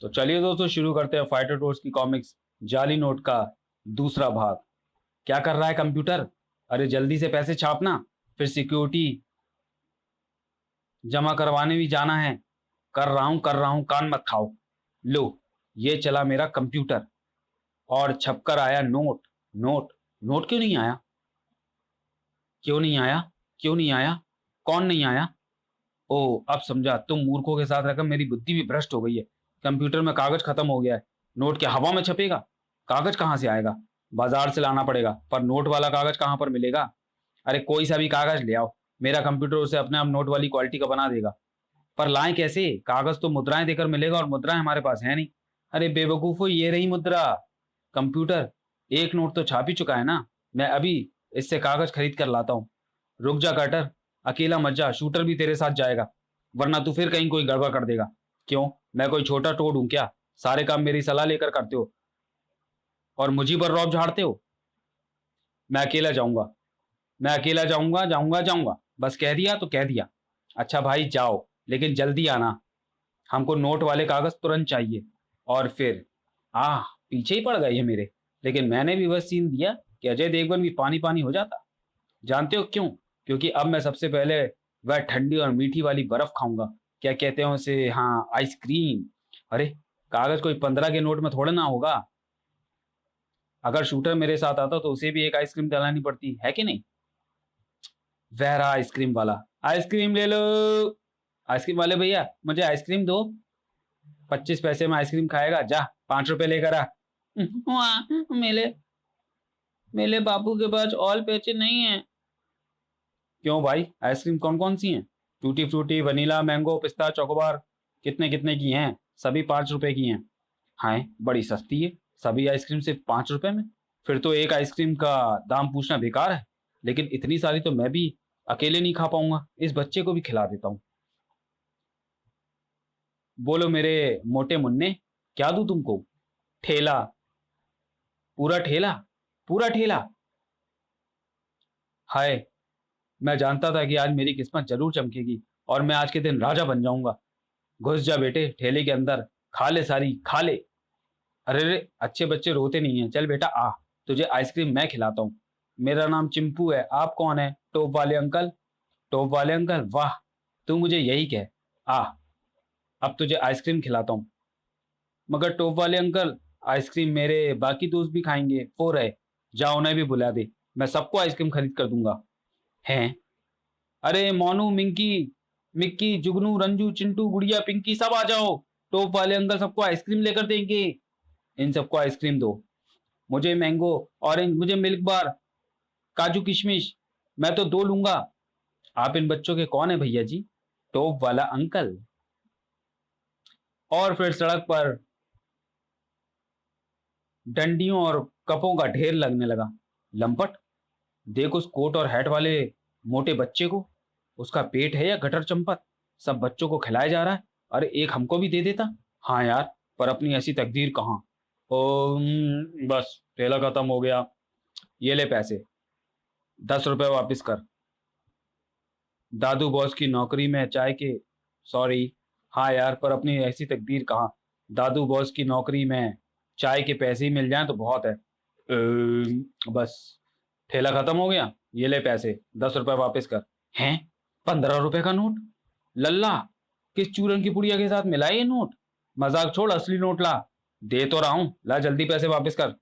तो चलिए दोस्तों, शुरू करते हैं फाइटर टोर्स की कॉमिक्स जाली नोट का दूसरा भाग। क्या कर रहा है कंप्यूटर? अरे जल्दी से पैसे छापना, फिर सिक्योरिटी जमा करवाने भी जाना है। कर रहा हूं, कान मत खाओ। लो, ये चला मेरा कंप्यूटर और छपकर आया नोट। नोट नोट क्यों नहीं आया? क्यों नहीं आया? क्यों नहीं आया? कौन नहीं आया? ओ, अब समझा, तुम मूर्खों के साथ रहकर मेरी बुद्धि भी भ्रष्ट हो गई है। कंप्यूटर में कागज खत्म हो गया है। नोट क्या हवा में छपेगा? कागज कहाँ से आएगा? बाजार से लाना पड़ेगा, पर नोट वाला कागज कहाँ पर मिलेगा? अरे कोई सा भी कागज ले आओ, मेरा कंप्यूटर उसे अपने आप नोट वाली क्वालिटी का बना देगा। पर लाएं कैसे? कागज तो मुद्राएं देकर मिलेगा और मुद्राएं हमारे पास है नहीं। अरे बेवकूफो, ये रही मुद्रा। कंप्यूटर, एक नोट तो छाप ही चुका है ना। मैं अभी इससे कागज खरीद कर लाता हूँ। रुक जा कटर, अकेला मत जा, शूटर भी तेरे साथ जाएगा, वरना तू फिर कहीं कोई गड़बड़ कर देगा। क्यों, मैं कोई छोटा टोड हूं क्या? सारे काम मेरी सलाह लेकर करते हो और मुझी पर रौब झाड़ते हो। मैं अकेला जाऊंगा, मैं अकेला जाऊंगा, जाऊंगा जाऊंगा, बस कह दिया तो कह दिया। अच्छा भाई जाओ, लेकिन जल्दी आना, हमको नोट वाले कागज तुरंत चाहिए। और फिर आह, पीछे ही पड़ गए ये मेरे। लेकिन मैंने भी वह सीन दिया कि अजय देवगन भी पानी पानी हो जाता। जानते हो क्यों? क्योंकि अब मैं सबसे पहले वह ठंडी और मीठी वाली बर्फ खाऊंगा। क्या कहते हैं उसे? हाँ, आइसक्रीम। अरे, कागज कोई 15 के नोट में थोड़ा ना होगा। अगर शूटर मेरे साथ आता तो उसे भी एक आइसक्रीम दिलानी पड़ती है कि नहीं? वह रहा आइसक्रीम वाला। आइसक्रीम ले लो। आइसक्रीम वाले भैया, मुझे आइसक्रीम दो। 25 पैसे में आइसक्रीम खाएगा? जा, 5 रुपए लेकर आ। वहाँ, मेरे मेरे बापू के पास और पैसे नहीं है। क्यों भाई, आइसक्रीम कौन कौन सी हैं? टूटी फ्रूटी, वनीला, मैंगो, पिस्ता, चोकोबार। कितने कितने की हैं? सभी 5 रुपए की हैं। हाँ, बड़ी सस्ती है। सभी आइसक्रीम सिर्फ 5 रुपए में? फिर तो एक आइसक्रीम का दाम पूछना बेकार है। लेकिन इतनी सारी तो मैं भी अकेले नहीं खा पाऊंगा, इस बच्चे को भी खिला देता हूँ। बोलो मेरे मोटे मुन्ने, क्या दूं तुमको? ठेला, पूरा ठेला, पूरा ठेला। हाय, मैं जानता था कि आज मेरी किस्मत जरूर चमकेगी और मैं आज के दिन राजा बन जाऊंगा। घुस जा बेटे ठेले के अंदर, खा ले सारी, खा ले। अरे रे, अच्छे बच्चे रोते नहीं हैं। चल बेटा आ, तुझे आइसक्रीम मैं खिलाता हूँ। मेरा नाम चिंपू है। आप कौन है? टोप वाले अंकल। टोप वाले अंकल, वाह, तू मुझे यही कह। आ, अब तुझे आइसक्रीम खिलाता हूँ। मगर टोप वाले अंकल, आइसक्रीम मेरे बाकी दोस्त भी खाएंगे, वो रहे। जा उन्हें भी बुला दे, मैं सबको आइसक्रीम खरीद कर दूंगा। हैं? अरे मोनू, मिंकी, मिक्की, जुगनू, रंजू, चिंटू, गुड़िया, पिंकी, सब आ जाओ। टोप वाले अंकल सबको आइसक्रीम लेकर देंगे। इन सबको आइसक्रीम दो। मुझे मैंगो, ऑरेंज, मुझे मिल्क बार, काजू किशमिश। मैं तो 2 लूंगा। आप इन बच्चों के कौन है भैया जी? टोप वाला अंकल। और फिर सड़क पर डंडियों और कपों का ढेर लगने लगा। लंपट, देख उस कोट और हैट वाले मोटे बच्चे को। उसका पेट है या गटर चंपत? सब बच्चों को खिलाया जा रहा है। अरे एक हमको भी दे देता। हाँ यार, पर अपनी ऐसी तकदीर कहाँ। ओ, बस ठेला खत्म हो गया। ये ले पैसे, 10 रुपए वापस कर। दादू बॉस की नौकरी में चाय के, सॉरी, हाँ यार, पर अपनी ऐसी तकदीर कहाँ। दादू बॉस की नौकरी में चाय के पैसे ही मिल जाएं तो बहुत है। बस, ठेला खत्म हो गया। ये ले पैसे, 10 रुपए वापस कर। हैं? 15 रुपए का नोट? लल्ला, किस चूरन की पुड़िया के साथ मिला है ये नोट? मजाक छोड़, असली नोट ला। दे तो रहा हूं, ला जल्दी पैसे वापस कर।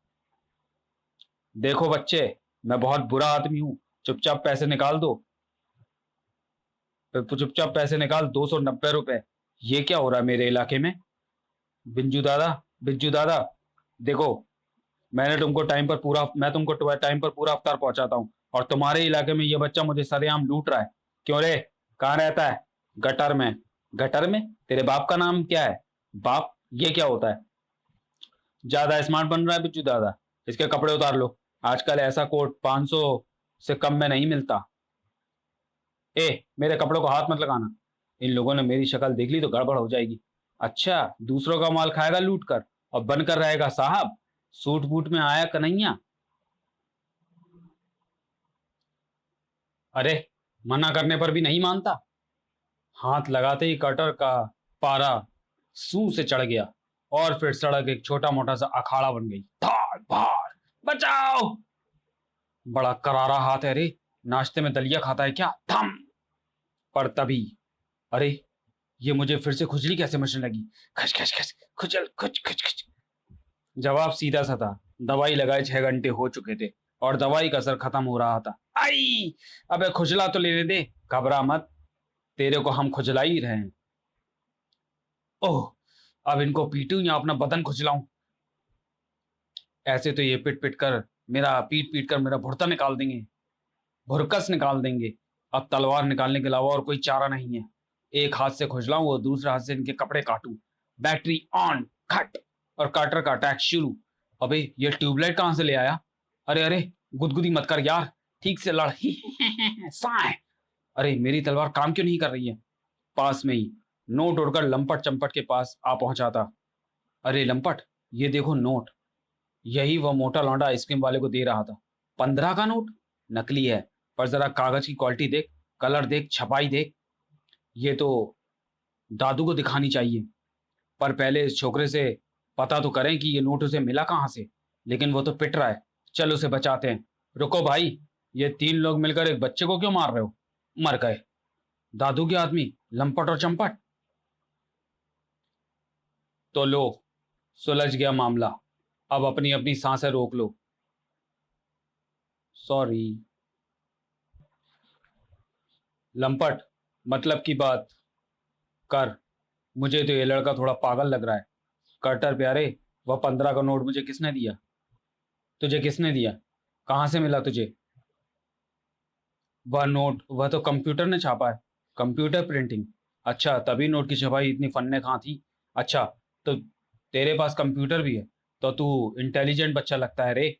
देखो बच्चे, मैं बहुत बुरा आदमी हूं। चुपचाप पैसे निकाल दो। चुपचाप पैसे निकाल, 290 रुपए। ये क्या हो रहा है मेरे इलाके में? बिंजू दादा, बिज्जू दादा, देखो, मैं तुमको टाइम पर पूरा अफ्तार पहुंचाता हूँ, और तुम्हारे इलाके में ये बच्चा मुझे सरेआम लूट रहा है। क्यों रे, कहाँ रहता है? गटर में। गटर में? तेरे बाप का नाम क्या है? बाप, ये क्या होता है? ज्यादा स्मार्ट बन रहा है बिज्जू दादा, इसके कपड़े उतार लो। आजकल ऐसा कोट 500 से कम में नहीं मिलता। ए, मेरे कपड़ों को हाथ मत लगाना। इन लोगों ने मेरी शक्ल देख ली तो गड़बड़ हो जाएगी। अच्छा, दूसरों का माल खाएगा लूट कर, और बनकर रहेगा साहब। सूट बूट में आया कन्हैया। अरे, मना करने पर भी नहीं मानता। हाथ लगाते ही कटर का पारा सूं से चढ़ गया। और फिर सड़क एक छोटा मोटा सा अखाड़ा बन गई। भाड़ भाड़, बचाओ। बड़ा करारा हाथ है रे, नाश्ते में दलिया खाता है क्या? थम। पर तभी, अरे ये मुझे फिर से खुजली कैसे मचने लगी? खच खच खच, खुजल खुच खुच खुच। जवाब सीधा सा था, दवाई लगाए 6 घंटे हो चुके थे और दवाई का असर खत्म हो रहा था। आई, अबे खुजला तो लेने दे। घबरा मत, तेरे को हम खुजला ही रहे हैं। ओह, अब इनको पीटूं या अपना बदन खुजलाऊं? ऐसे तो ये पीट पीट कर मेरा भुर्ता निकाल देंगे, भुरकस निकाल देंगे। अब तलवार निकालने के अलावा और कोई चारा नहीं है। एक हाथ से खुजलाऊं और दूसरे हाथ से इनके कपड़े काटूं। बैटरी ऑन, खट, और काटर का अटैक शुरू। अबे ये ट्यूबलाइट कहां से ले आया? अरे अरे, गुदगुदी मत कर यार, ठीक से लड़। साए। अरे मेरी तलवार काम क्यों नहीं कर रही है? पास में ही नोट उड़कर लंपट चंपट के पास आ पहुंचा था। अरे लंपट, ये देखो नोट। यही वह मोटा लौंडा आइसक्रीम वाले को दे रहा था। 15 का नोट? नकली है, पर जरा कागज की क्वालिटी देख, कलर देख, छपाई देख। ये तो दादू को दिखानी चाहिए, पर पहले इस छोकरे से पता तो करें कि ये नोट उसे मिला कहां से। लेकिन वो तो पिट रहा है, चल उसे बचाते हैं। रुको भाई, ये 3 लोग मिलकर एक बच्चे को क्यों मार रहे हो? मर गए दादू के आदमी, लंपट और चंपट। तो लो, सुलझ गया मामला। अब अपनी अपनी सांसें रोक लो। सॉरी लंपट, मतलब की बात कर। मुझे तो ये लड़का थोड़ा पागल लग रहा है। कटर प्यारे, वह 15 का नोट मुझे किसने दिया? तुझे किसने दिया? कहाँ से मिला तुझे वह नोट? वह तो कंप्यूटर ने छापा है, कंप्यूटर प्रिंटिंग। अच्छा, तभी नोट की छपाई इतनी फन्ने कहाँ थी। अच्छा, तो तेरे पास कंप्यूटर भी है, तो तू इंटेलिजेंट बच्चा लगता है रे।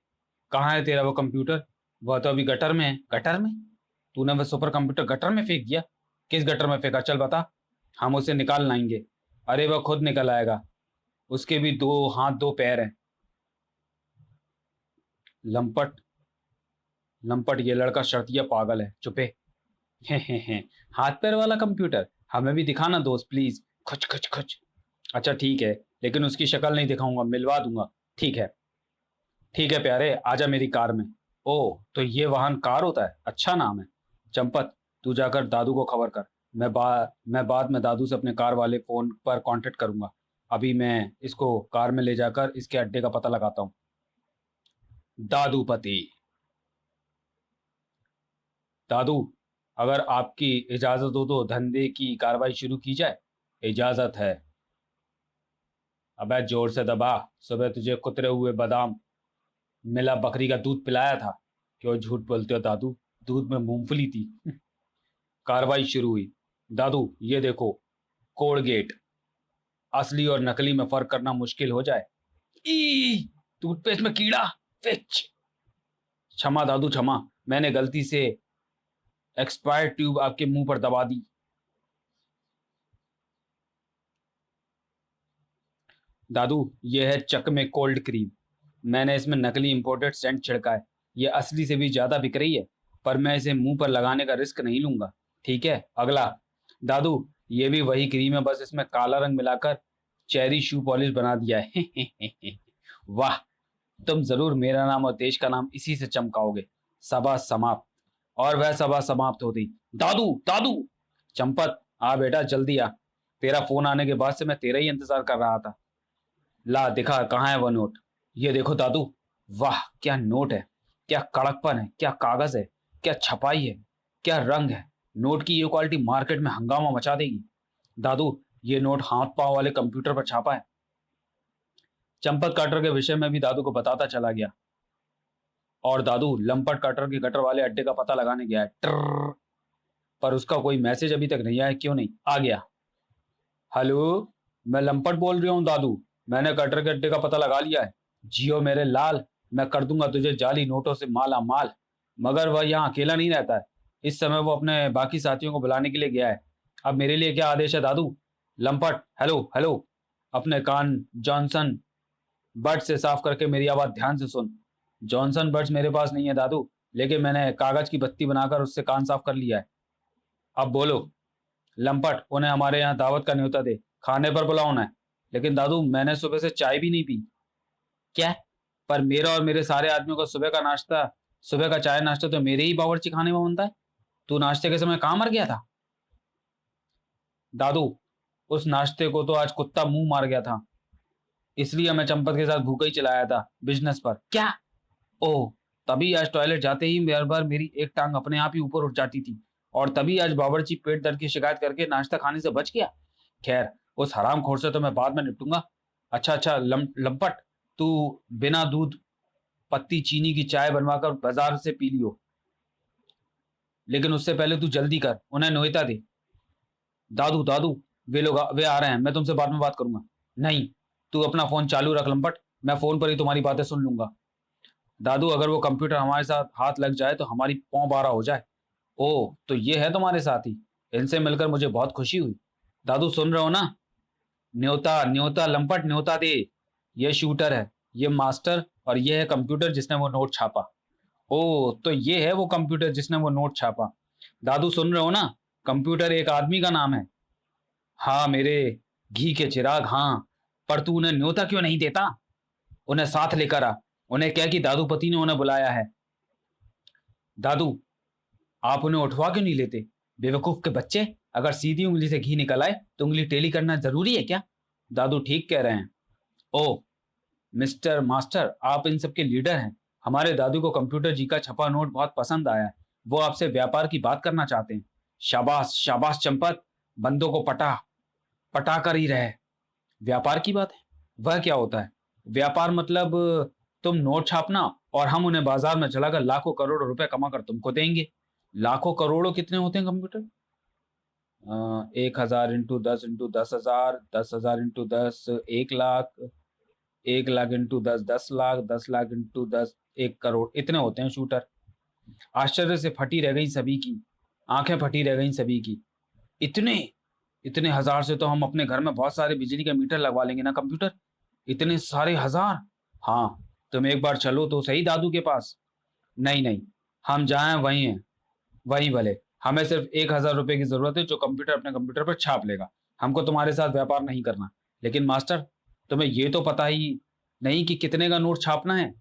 कहाँ है तेरा वो कंप्यूटर? वह तो अभी गटर में है। गटर में? तूने वह सुपर कंप्यूटर गटर में फेंक दिया? किस गटर में फेंका, चल बता, हम उसे निकाल लाएंगे। अरे वह खुद निकल आएगा, उसके भी 2 हाथ 2 पैर हैं। लंपट, लंपट ये लड़का शर्तिया पागल है, चुपे। हे, हाथ पैर वाला कंप्यूटर हमें भी दिखाना दोस्त प्लीज। खुच खुच खुच। अच्छा ठीक है, लेकिन उसकी शक्ल नहीं दिखाऊंगा, मिलवा दूंगा। ठीक है, ठीक है प्यारे, आजा मेरी कार में। ओ, तो ये वाहन कार होता है, अच्छा नाम है। चंपत, तू जाकर दादू को खबर कर। मैं बाद में दादू से अपने कार वाले फोन पर कांटेक्ट करूंगा। अभी मैं इसको कार में ले जाकर इसके अड्डे का पता लगाता हूँ। दादूपति, दादू, अगर आपकी इजाजत हो तो धंधे की कार्रवाई शुरू की जाए। इजाजत है। अबे जोर से दबा, सुबह तुझे कुतरे हुए बादाम मिला, बकरी का दूध पिलाया था। क्यों झूठ बोलते हो दादू, दूध में मूंगफली थी। कार्रवाई शुरू हुई। दादू ये देखो, कोलगेट। असली और नकली में फर्क करना मुश्किल हो जाए। ई, टूथपेस्ट में कीड़ा। फिच। क्षमा दादू क्षमा, मैंने गलती से एक्सपायर्ड ट्यूब आपके मुंह पर दबा दी। दादू ये है चक में कोल्ड क्रीम, मैंने इसमें नकली इंपोर्टेड सेंट छिड़का है। ये असली से भी ज्यादा बिक रही है, पर मैं इसे मुंह पर लगाने का रिस्क नहीं लूंगा। ठीक है, अगला। दादू ये भी वही क्रीम है, बस इसमें काला रंग मिलाकर चेरी शू पॉलिश बना दिया है। वाह, तुम जरूर मेरा नाम और देश का नाम इसी से चमकाओगे। सभा समाप्त। और वह सभा समाप्त होती। दादू दादू, चंपत आ बेटा जल्दी आ, तेरा फोन आने के बाद से मैं तेरा ही इंतजार कर रहा था। ला दिखा, कहाँ है वो नोट? ये देखो दादू। वाह क्या नोट है, क्या कड़कपन है, क्या कागज है, क्या छपाई है, क्या रंग है। नोट की ये क्वालिटी मार्केट में हंगामा मचा देगी। दादू ये नोट हाथ पांव वाले कंप्यूटर पर छापा है। चंपत काटर के विषय में भी दादू को बताता चला गया। और दादू लंपट काटर के गटर वाले अड्डे का पता लगाने गया है। ट्रर, पर उसका कोई मैसेज अभी तक नहीं आया। क्यों नहीं आ गया? हेलो, मैं लंपट बोल रहा हूँ दादू, मैंने कटर के अड्डे का पता लगा लिया है। जियो मेरे लाल, मैं कर दूंगा तुझे जाली नोटों से माला माल। मगर वह यहाँ अकेला नहीं रहता है, इस समय वो अपने बाकी साथियों को बुलाने के लिए गया है। अब मेरे लिए क्या आदेश है दादू? लंपट, हेलो हेलो, अपने कान जॉनसन बर्ड से साफ करके मेरी आवाज ध्यान से सुन। जॉनसन बर्ड्स मेरे पास नहीं है दादू, लेकिन मैंने कागज की बत्ती बनाकर उससे कान साफ कर लिया है। अब बोलो। लंपट, उन्हें हमारे यहाँ दावत का न्योता दे, खाने पर बुलाओ उन्हें। लेकिन दादू मैंने सुबह से चाय भी नहीं पी। क्या? पर मेरा और मेरे सारे आदमियों का सुबह का चाय नाश्ता तो मेरे ही बावर्ची खाने में बनता है। तू नाश्ते के समय कहाँ मर गया था? दादू, उस नाश्ते को तो आज कुत्ता मुंह मार गया था, इसलिए मैं चंपत के साथ भूखा ही चलाया था बिजनेस पर। क्या? ओह, तभी आज टॉयलेट जाते ही बार बार मेरी एक टांग अपने आप ही ऊपर उठ जाती थी, और तभी आज बावर्ची पेट दर्द की शिकायत करके नाश्ता खाने से बच गया। खैर, उस हराम खोर से तो मैं बाद में निपटूंगा। अच्छा अच्छा, लंपट, तू बिना दूध पत्ती चीनी की चाय बनवाकर बाजार से पी लियो, लेकिन उससे पहले तू जल्दी कर, उन्हें नोएता दे। दादू दादू, वे आ रहे हैं, मैं तुमसे बाद में बात करूंगा। नहीं, तू अपना फोन चालू रख लंपट, मैं फोन पर ही तुम्हारी बातें सुन लूंगा। दादू, अगर वो कंप्यूटर हमारे साथ हाथ लग जाए तो हमारी पौ बारह हो जाए। ओह, तो ये है तुम्हारे साथी, इनसे मिलकर मुझे बहुत खुशी हुई। दादू सुन रहे हो ना? न्योता न्योता लंपट, न्योता दे। ये शूटर है, ये मास्टर, और ये है कंप्यूटर जिसने वो नोट छापा। ओह, तो ये है वो कंप्यूटर जिसने वो नोट छापा। दादू सुन रहे हो ना? कंप्यूटर एक आदमी का नाम है। हाँ मेरे घी के चिराग, हाँ। पर तू उन्हें न्योता क्यों नहीं देता? उन्हें साथ लेकर आ, उन्हें कह कि दादूपति ने उन्हें बुलाया है। दादू, आप उन्हें उठवा क्यों नहीं लेते? बेवकूफ के बच्चे, अगर सीधी उंगली से घी निकल आए तो उंगली टेढ़ी करना जरूरी है क्या? दादू ठीक कह रहे हैं। ओ मिस्टर मास्टर, आप इन सबके लीडर हैं। हमारे दादू को कंप्यूटर जी का छपा नोट बहुत पसंद आया है, वो आपसे व्यापार की बात करना चाहते हैं। शाबाश शाबाश चंपत, बंदों को पटा पटा कर ही रहे। व्यापार की बात है? वह क्या होता है? व्यापार मतलब तुम नोट छापना और हम उन्हें बाजार में चलाकर लाखों करोड़ों रुपए कमा कर तुमको देंगे। लाखों करोड़ों कितने होते हैं computer? 1,000 into 10 into 10,000, 10,000 into 10, 1 lakh, 1 lakh into 10, 10 lakh, 10 lakh into 10, 1 crore, इतने होते हैं शूटर। आश्चर्य से फटी रह गई सभी की, आंखें फटी रह गई सभी की। इतने इतने हजार से तो हम अपने घर में बहुत सारे बिजली के मीटर लगवा लेंगे ना कंप्यूटर। इतने सारे हजार? हाँ, तुम एक बार चलो तो सही दादू के पास। नहीं नहीं, हम जहाँ हैं वहीं हैं, वहीं भले। हमें सिर्फ 1,000 रुपए की जरूरत है जो कंप्यूटर अपने कंप्यूटर पर छाप लेगा। हमको तुम्हारे साथ व्यापार नहीं करना। लेकिन मास्टर, तुम्हें ये तो पता ही नहीं कि कितने का नोट छापना है।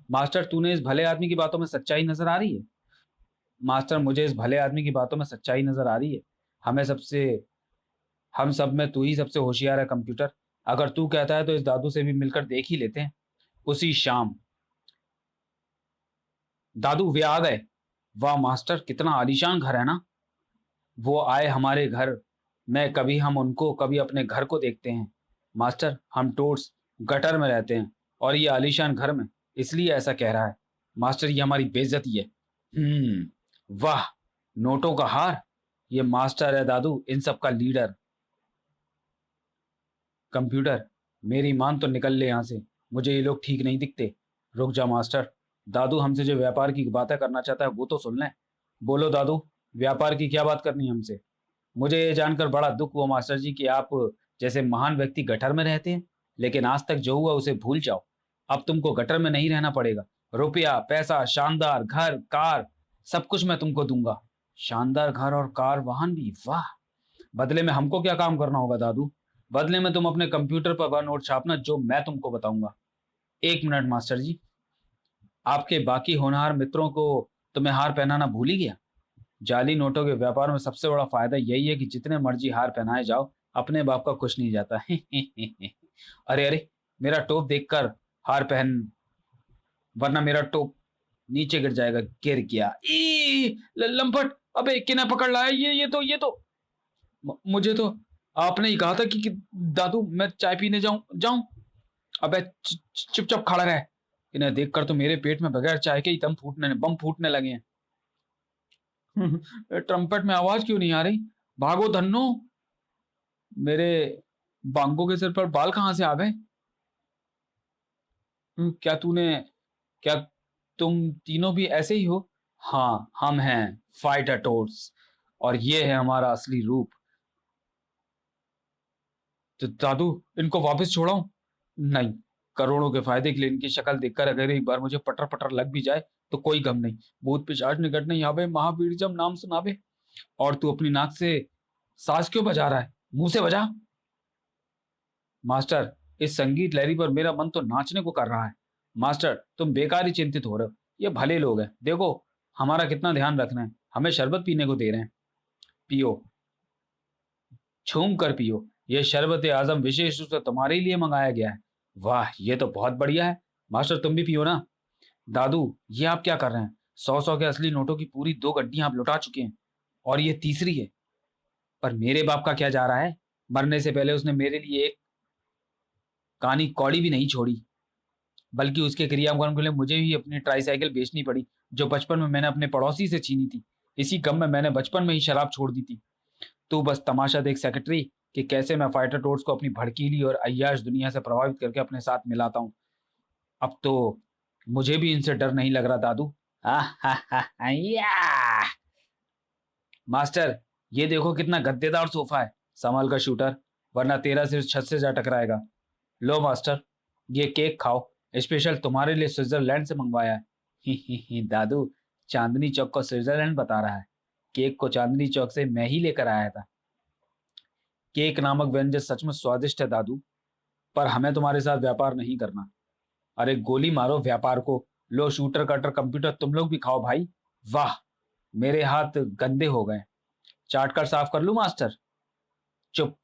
मास्टर, तूने इस भले आदमी की बातों में सच्चाई नजर आ रही है? मास्टर, मुझे इस भले आदमी की बातों में सच्चाई नजर आ रही है। हमें सबसे हम सब में तू ही सबसे होशियार है कंप्यूटर। अगर तू कहता है तो इस दादू से भी मिलकर देख ही लेते हैं उसी शाम। दादू, वे आ गए। वाह मास्टर, कितना आलीशान घर है ना। वो आए हमारे घर में, कभी हम उनको कभी अपने घर को देखते हैं। मास्टर, हम टोट्स गटर में रहते हैं और ये आलीशान घर में, इसलिए ऐसा कह रहा है। मास्टर, ये हमारी बेइज्जती है। वाह, नोटों का हार। ये मास्टर है दादू, इन सब का लीडर। कंप्यूटर, मेरी मान तो निकल ले यहाँ से, मुझे ये लोग ठीक नहीं दिखते। रुक जा मास्टर, दादू हमसे जो व्यापार की बातें करना चाहता है वो तो सुन लें। बोलो दादू, व्यापार की क्या बात करनी है हमसे? मुझे ये जानकर बड़ा दुख हुआ मास्टर जी कि आप जैसे महान व्यक्ति गटर में रहते हैं, लेकिन आज तक जो हुआ उसे भूल जाओ। अब तुमको गटर में नहीं रहना पड़ेगा। रुपया पैसा, शानदार घर कार, सब कुछ मैं तुमको दूंगा। शानदार घर और कार, वाहन भी, वाह। बदले में हमको क्या काम करना होगा दादू? बदले में तुम अपने कंप्यूटर पर वह नोट छापना जो मैं तुमको बताऊंगा। 1 मिनट मास्टर जी, आपके बाकी होनहार मित्रों को तुम्हें हार पहनाना भूल ही गया। जाली नोटों के व्यापार में सबसे बड़ा फायदा यही है कि जितने मर्जी हार पहनाए जाओ, अपने बाप का कुछ नहीं जाता। अरे अरे, मेरा टोप देखकर हार पहन, वरना मेरा टोप नीचे गिर जाएगा। गिर गया। लंपट, अबे किन्हें पकड़ लाया? ये तो मुझे तो आपने ही कहा था कि दादू मैं चाय पीने जाऊं जाऊं। अबे चुपचाप खड़ा रह। इन्हें देखकर तो मेरे पेट में बगैर चाय के ही बम फूटने लगे हैं। ट्रम्पेट में आवाज क्यों नहीं आ रही? भागो धन्नो। मेरे बांगो के सिर पर बाल कहां से आ गए? क्या तूने क्या तुम तीनों भी ऐसे ही हो? हाँ, हम हैं फाइटर टोड्स, और ये है हमारा असली रूप। तो दादू, इनको वापस छोड़ाऊं? नहीं, करोड़ों के फायदे के लिए इनकी शक्ल देखकर अगर एक बार मुझे पटर पटर लग भी जाए तो कोई गम नहीं। भूत पिशाच निकट नहीं आवे, महावीर जब नाम सुनावे। और तू अपनी नाक से सांस क्यों बजा रहा है? मुंह से बजा। मास्टर, इस संगीत लहरी पर मेरा मन तो नाचने को कर रहा है। मास्टर, तुम बेकार ही चिंतित हो रहे हो। ये भले लोग हैं, देखो हमारा कितना ध्यान रख रहे हैं, हमें शरबत पीने को दे रहे हैं। पियो, झूम कर पियो। यह शरबत आजम विशेष रूप से तुम्हारे लिए मंगाया गया है। वाह, ये तो बहुत बढ़िया है। मास्टर, तुम भी पियो ना। दादू, ये आप क्या कर रहे हैं? 100 के असली नोटों की पूरी 2 गड्डियां आप लुटा चुके हैं और ये तीसरी है। पर मेरे बाप का क्या जा रहा है? मरने से पहले उसने मेरे लिए एक कानी कौड़ी भी नहीं छोड़ी, बल्कि उसके क्रियाक्रम के लिए मुझे भी अपनी ट्राईसाइकिल बेचनी पड़ी, जो बचपन में मैंने अपने पड़ोसी से छीनी थी। इसी गम में मैंने बचपन में ही शराब छोड़ दी थी। तू बस तमाशा देख सेक्रेटरी, कि कैसे मैं फाइटर टोड्स को अपनी भड़कीली और अय्याश दुनिया से प्रभावित करके अपने साथ मिलाता हूँ। अब तो मुझे भी इनसे डर नहीं लग रहा दादू। या! मास्टर, ये देखो कितना गद्देदार सोफा है। संभाल कर शूटर, वरना तेरा सिर छत से जा टकराएगा। लो मास्टर, ये केक खाओ, स्पेशल तुम्हारे लिए स्विट्जरलैंड से मंगवाया है। ही दादू, चांदनी चौक को स्विट्जरलैंड बता रहा है। केक को चांदनी चौक से मैं ही लेकर आया था। केक नामक व्यंजन सच में स्वादिष्ट है दादू, पर हमें तुम्हारे साथ व्यापार नहीं करना। अरे गोली मारो व्यापार को। लो शूटर कटर कंप्यूटर, तुम लोग भी खाओ भाई। वाह, मेरे हाथ गंदे हो गए। चाट कर साफ कर लूं मास्टर? चुप,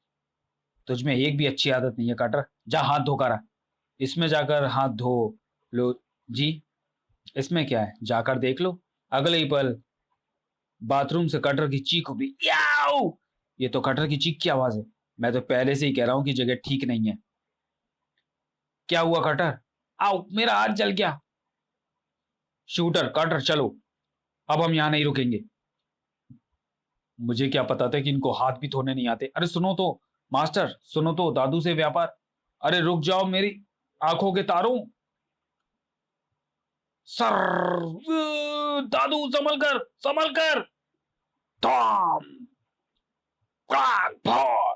तुझ में एक भी अच्छी आदत नहीं है कटर। जा हाथ धोकर आ। इसमें जाकर हाथ धो लो। जी, इसमें क्या है, जाकर देख लो। अगले ही पल बाथरूम से कटर की चीख उठी। याओ! ये तो कटर की चीख की आवाज है। मैं तो पहले से ही कह रहा हूं कि जगह ठीक नहीं है। क्या हुआ कटर? आओ, मेरा हाथ जल गया। शूटर कटर चलो, अब हम यहां नहीं रुकेंगे। मुझे क्या पता था कि इनको हाथ भी धोने नहीं आते। अरे सुनो तो मास्टर, सुनो तो, दादू से व्यापार। अरे रुक जाओ मेरी आंखों के तारों। सर, दादू संभल कर, संभल कर। टॉम, क्राक, भौर।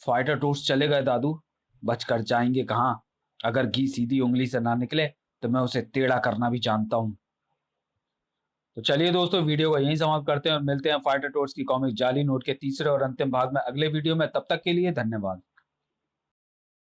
फाइटर टूट्स चले गए दादू, बचकर जाएंगे कहां? अगर घी सीधी उंगली से ना निकले तो मैं उसे टेढ़ा करना भी जानता हूं। तो चलिए दोस्तों, वीडियो को यहीं समाप्त करते हैं और मिलते हैं फाइटर टोट्स की कॉमिक जाली नोट के तीसरे और अंतिम भाग में अगले वीडियो में। तब तक के लिए धन्यवाद।